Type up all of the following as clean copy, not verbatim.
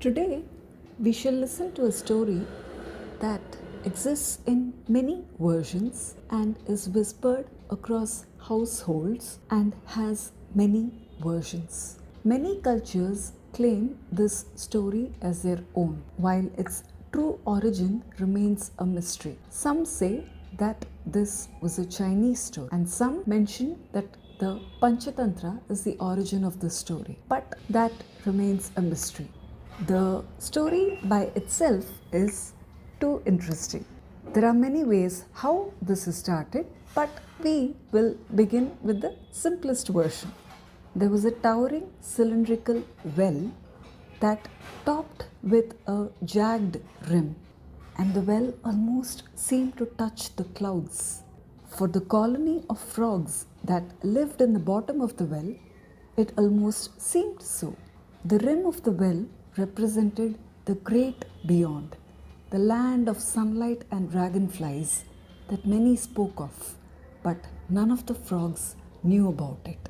Today, we shall listen to a story that exists in many versions and is whispered across households and has many versions. Many cultures claim this story as their own, while its true origin remains a mystery. Some say that this was a Chinese story, and some mention that the Panchatantra is the origin of this story, but that remains a mystery. The story by itself is too interesting. There are many ways how this is started, but we will begin with the simplest version. There was a towering cylindrical well that topped with a jagged rim, and the well almost seemed to touch the clouds. For the colony of frogs that lived in the bottom of the well, it almost seemed so. The rim of the well represented the great beyond, the land of sunlight and dragonflies that many spoke of, but none of the frogs knew about it.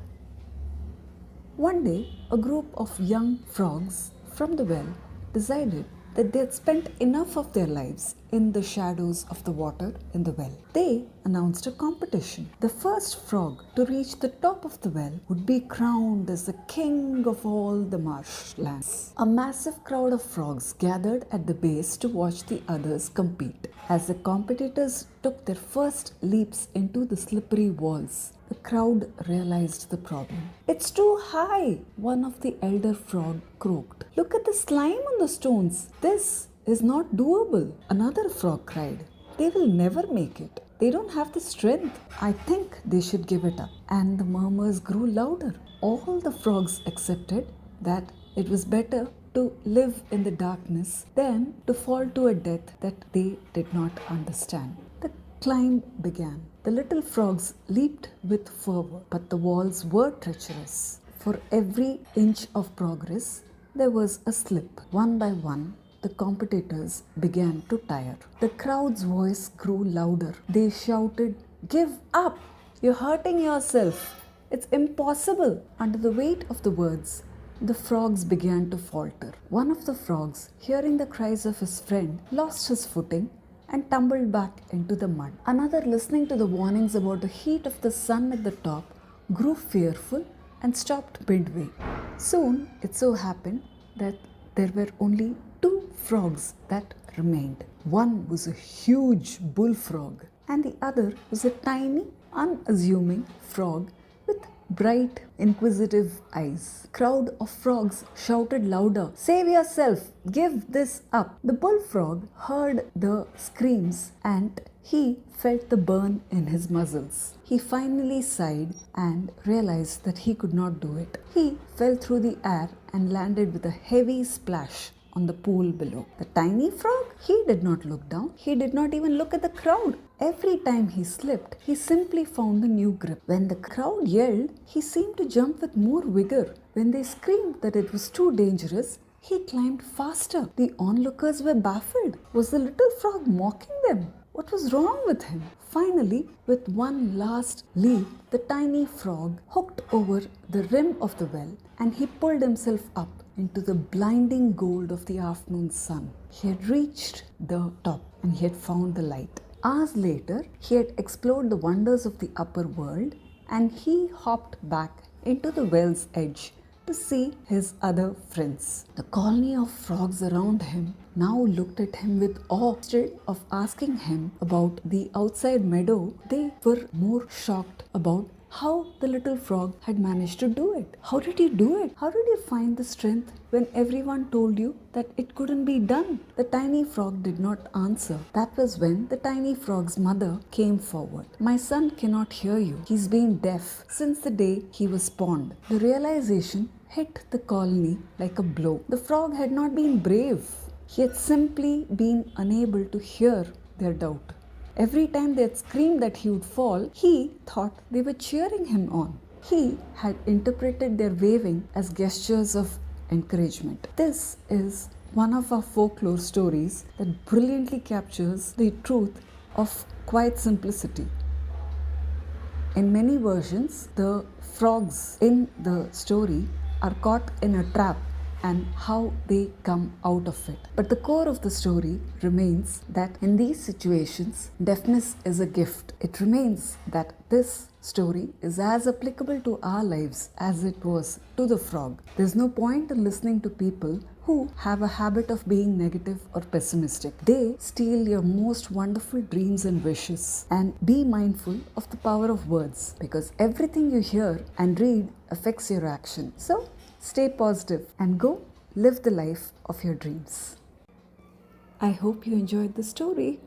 One day, a group of young frogs from the well decided that they had spent enough of their lives in the shadows of the water in the well. They announced a competition. The first frog to reach the top of the well would be crowned as the king of all the marshlands. A massive crowd of frogs gathered at the base to watch the others compete. As the competitors took their first leaps into the slippery walls, the crowd realized the problem. "It's too high," one of the elder frog croaked. "Look at the slime on the stones. This is not doable," another frog cried. "They will never make it. They don't have the strength. I think they should give it up." And the murmurs grew louder. All the frogs accepted that it was better to live in the darkness than to fall to a death that they did not understand. The climb began. The little frogs leaped with fervor, but the walls were treacherous. For every inch of progress, there was a slip. One by one, the competitors began to tire. The crowd's voice grew louder. They shouted, "Give up! You're hurting yourself. It's impossible." Under the weight of the words, the frogs began to falter. One of the frogs, hearing the cries of his friend, lost his footing and tumbled back into the mud. Another, listening to the warnings about the heat of the sun at the top, grew fearful and stopped midway. Soon it so happened that there were only two frogs that remained. One was a huge bullfrog, and the other was a tiny, unassuming frog with bright, inquisitive eyes. A crowd of frogs shouted louder, "Save yourself! Give this up!" The bullfrog heard the screams and he felt the burn in his muscles. He finally sighed and realized that he could not do it. He fell through the air and landed with a heavy splash on the pool below. The tiny frog, he did not look down. He did not even look at the crowd. Every time he slipped, he simply found a new grip. When the crowd yelled, he seemed to jump with more vigor. When they screamed that it was too dangerous, he climbed faster. The onlookers were baffled. Was the little frog mocking them? What was wrong with him? Finally, with one last leap, the tiny frog hooked over the rim of the well and he pulled himself up into the blinding gold of the afternoon sun. He had reached the top and he had found the light. Hours later, he had explored the wonders of the upper world and he hopped back into the well's edge to see his other friends. The colony of frogs around him now looked at him with awe. Instead of asking him about the outside meadow, they were more shocked about how the little frog had managed to do it. How did he do it? How did he find the strength when everyone told you that it couldn't be done? The tiny frog did not answer. That was when the tiny frog's mother came forward. "My son cannot hear you. He's been deaf since the day he was spawned." The realization hit the colony like a blow. The frog had not been brave. He had simply been unable to hear their doubt. Every time they had screamed that he would fall, he thought they were cheering him on. He had interpreted their waving as gestures of encouragement. This is one of our folklore stories that brilliantly captures the truth of quiet simplicity. In many versions, the frogs in the story are caught in a trap and how they come out of it. But the core of the story remains that in these situations, deafness is a gift. It remains that this story is as applicable to our lives as it was to the frog. There's no point in listening to people who have a habit of being negative or pessimistic. They steal your most wonderful dreams and wishes. And be mindful of the power of words, because everything you hear and read affects your action. So stay positive and go live the life of your dreams. I hope you enjoyed the story.